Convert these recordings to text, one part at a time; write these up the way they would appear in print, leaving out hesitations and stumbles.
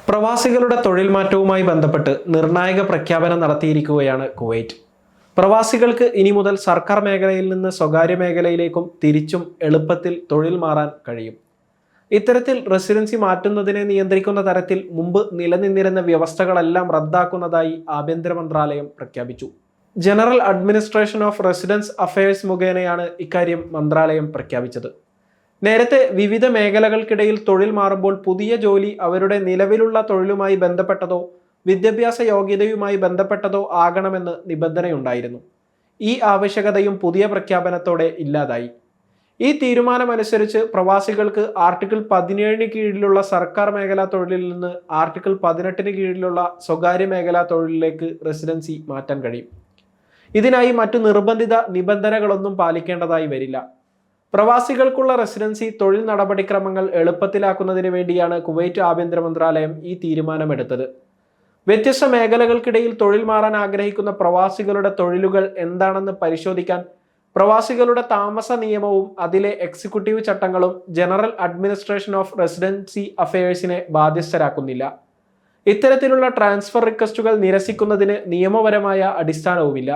പ്രവാസികളുടെ തൊഴിൽ മാറ്റവുമായി ബന്ധപ്പെട്ട് നിർണായക പ്രഖ്യാപനം നടത്തിയിരിക്കുകയാണ് കുവൈറ്റ്. പ്രവാസികൾക്ക് ഇനി മുതൽ സർക്കാർ മേഖലയിൽ നിന്ന് സ്വകാര്യ മേഖലയിലേക്കും തിരിച്ചും എളുപ്പത്തിൽ തൊഴിൽ മാറാൻ കഴിയും. ഇത്തരത്തിൽ റെസിഡൻസി മാറ്റുന്നതിനെ നിയന്ത്രിക്കുന്ന തരത്തിൽ മുമ്പ് നിലനിന്നിരുന്ന വ്യവസ്ഥകളെല്ലാം റദ്ദാക്കുന്നതായി ആഭ്യന്തര മന്ത്രാലയം പ്രഖ്യാപിച്ചു. General administration of residence affairs മുഖേനയാണ് ഇക്കാര്യം മന്ത്രാലയം പ്രഖ്യാപിച്ചത്. നേരത്തെ വിവിധ മേഖലകൾക്കിടയിൽ തൊഴിൽ മാറുമ്പോൾ പുതിയ ജോലി അവരുടെ നിലവിലുള്ള തൊഴിലുമായി ബന്ധപ്പെട്ടതോ വിദ്യാഭ്യാസ യോഗ്യതയുമായി ബന്ധപ്പെട്ടതോ ആകണമെന്ന് നിബന്ധനയുണ്ടായിരുന്നു. ഈ ആവശ്യകതയും പുതിയ പ്രഖ്യാപനത്തോടെ ഇല്ലാതായി. ഈ തീരുമാനമനുസരിച്ച് പ്രവാസികൾക്ക് ആർട്ടിക്കിൾ 17 കീഴിലുള്ള സർക്കാർ മേഖലാ തൊഴിലിൽ നിന്ന് ആർട്ടിക്കിൾ 18 കീഴിലുള്ള സ്വകാര്യ മേഖലാ തൊഴിലിലേക്ക് റെസിഡൻസി മാറ്റാൻ കഴിയും. ഇതിനായി മറ്റു നിർബന്ധിത നിബന്ധനകളൊന്നും പാലിക്കേണ്ടതായി വരില്ല. പ്രവാസികൾക്കുള്ള റെസിഡൻസി തൊഴിൽ നടപടിക്രമങ്ങൾ എളുപ്പത്തിലാക്കുന്നതിന് വേണ്ടിയാണ് കുവൈറ്റ് ആഭ്യന്തര മന്ത്രാലയം ഈ തീരുമാനമെടുത്തത്. വ്യത്യസ്ത മേഖലകൾക്കിടയിൽ തൊഴിൽ മാറാൻ ആഗ്രഹിക്കുന്ന പ്രവാസികളുടെ തൊഴിലുകൾ എന്താണെന്ന് പരിശോധിക്കാൻ പ്രവാസികളുടെ താമസ നിയമവും അതിലെ എക്സിക്യൂട്ടീവ് ചട്ടങ്ങളും ജനറൽ അഡ്മിനിസ്ട്രേഷൻ ഓഫ് റെസിഡൻസി അഫയേഴ്സിനെ ബാധ്യസ്ഥരാക്കുന്നില്ല. ഇത്തരത്തിലുള്ള ട്രാൻസ്ഫർ റിക്വസ്റ്റുകൾ നിരസിക്കുന്നതിന് നിയമപരമായ അടിസ്ഥാനവുമില്ല.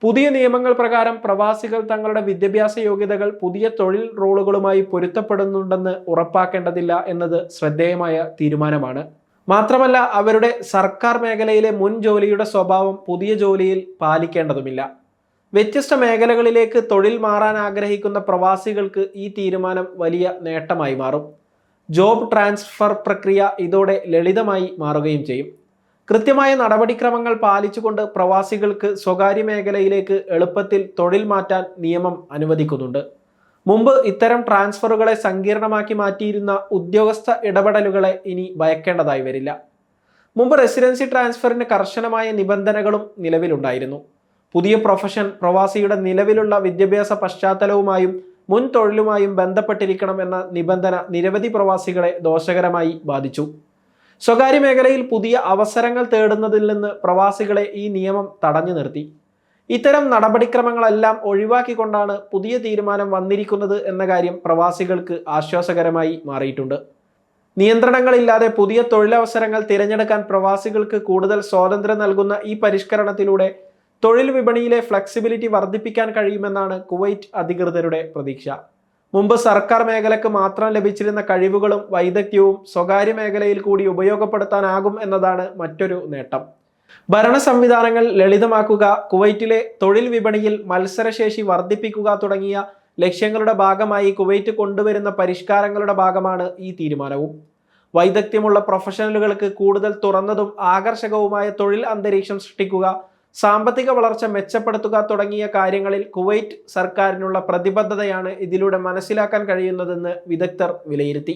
പുതിയ നിയമങ്ങൾ പ്രകാരം പ്രവാസികൾ തങ്ങളുടെ വിദ്യാഭ്യാസ യോഗ്യതകൾ പുതിയ തൊഴിൽ റോളുകളുമായി പൊരുത്തപ്പെടുന്നുണ്ടെന്ന് ഉറപ്പാക്കേണ്ടതില്ല എന്നത് ശ്രദ്ധേയമായ തീരുമാനമാണ്. മാത്രമല്ല, അവരുടെ സർക്കാർ മേഖലയിലെ മുൻ ജോലിയുടെ സ്വഭാവം പുതിയ ജോലിയിൽ പാലിക്കേണ്ടതുമില്ല. വ്യത്യസ്ത മേഖലകളിലേക്ക് തൊഴിൽ മാറാൻ ആഗ്രഹിക്കുന്ന പ്രവാസികൾക്ക് ഈ തീരുമാനം വലിയ നേട്ടമായി മാറും. ജോബ് ട്രാൻസ്ഫർ പ്രക്രിയ ഇതോടെ ലളിതമായി മാറുകയും ചെയ്യും. കൃത്യമായ നടപടിക്രമങ്ങൾ പാലിച്ചുകൊണ്ട് പ്രവാസികൾക്ക് സ്വകാര്യ മേഖലയിലേക്ക് എളുപ്പത്തിൽ തൊഴിൽ മാറ്റാൻ നിയമം അനുവദിക്കുന്നുണ്ട്. മുമ്പ് ഇത്തരം ട്രാൻസ്ഫറുകളെ സങ്കീർണമാക്കി മാറ്റിയിരുന്ന ഉദ്യോഗസ്ഥ ഇടപെടലുകളെ ഇനി ഭയക്കേണ്ടതായി വരില്ല. മുമ്പ് റെസിഡൻസി ട്രാൻസ്ഫറിന് കർശനമായ നിബന്ധനകളും നിലവിലുണ്ടായിരുന്നു. പുതിയ പ്രൊഫഷൻ പ്രവാസിയുടെ നിലവിലുള്ള വിദ്യാഭ്യാസ പശ്ചാത്തലവുമായും മുൻ തൊഴിലുമായും ബന്ധപ്പെട്ടിരിക്കണം എന്ന നിബന്ധന നിരവധി പ്രവാസികളെ ദോഷകരമായി ബാധിച്ചു. സ്വകാര്യ മേഖലയിൽ പുതിയ അവസരങ്ങൾ തേടുന്നതിൽ നിന്ന് പ്രവാസികളെ ഈ നിയമം തടഞ്ഞു നിർത്തി. ഇത്തരം നടപടിക്രമങ്ങളെല്ലാം ഒഴിവാക്കിക്കൊണ്ടാണ് പുതിയ തീരുമാനം വന്നിരിക്കുന്നത് എന്ന കാര്യം പ്രവാസികൾക്ക് ആശ്വാസകരമായി മാറിയിട്ടുണ്ട്. നിയന്ത്രണങ്ങളില്ലാതെ പുതിയ തൊഴിലവസരങ്ങൾ തിരഞ്ഞെടുക്കാൻ പ്രവാസികൾക്ക് കൂടുതൽ സ്വാതന്ത്ര്യം നൽകുന്ന ഈ പരിഷ്കരണത്തിലൂടെ തൊഴിൽ വിപണിയിലെ ഫ്ലെക്സിബിലിറ്റി വർദ്ധിപ്പിക്കാൻ കഴിയുമെന്നാണ് കുവൈറ്റ് അധികൃതരുടെ പ്രതീക്ഷ. മുമ്പ് സർക്കാർ മേഖലയ്ക്ക് മാത്രം ലഭിച്ചിരുന്ന കഴിവുകളും വൈദഗ്ധ്യവും സ്വകാര്യ മേഖലയിൽ കൂടി ഉപയോഗപ്പെടുത്താനാകും എന്നതാണ് മറ്റൊരു നേട്ടം. ഭരണ സംവിധാനങ്ങൾ ലളിതമാക്കുക, കുവൈറ്റിലെ തൊഴിൽ വിപണിയിൽ മത്സരശേഷി വർദ്ധിപ്പിക്കുക തുടങ്ങിയ ലക്ഷ്യങ്ങളുടെ ഭാഗമായി കുവൈറ്റ് കൊണ്ടുവരുന്ന പരിഷ്കാരങ്ങളുടെ ഭാഗമാണ് ഈ തീരുമാനവും. വൈദഗ്ധ്യമുള്ള പ്രൊഫഷണലുകൾക്ക് കൂടുതൽ തുറന്നതും ആകർഷകവുമായ തൊഴിൽ അന്തരീക്ഷം സൃഷ്ടിക്കുക, സാമ്പത്തിക വളർച്ച മെച്ചപ്പെടുത്തുക തുടങ്ങിയ കാര്യങ്ങളിൽ കുവൈറ്റ് സർക്കാരിനുള്ള പ്രതിബദ്ധതയാണ് ഇതിലൂടെ മനസ്സിലാക്കാൻ കഴിയുന്നതെന്ന് വിദഗ്ധർ വിലയിരുത്തി.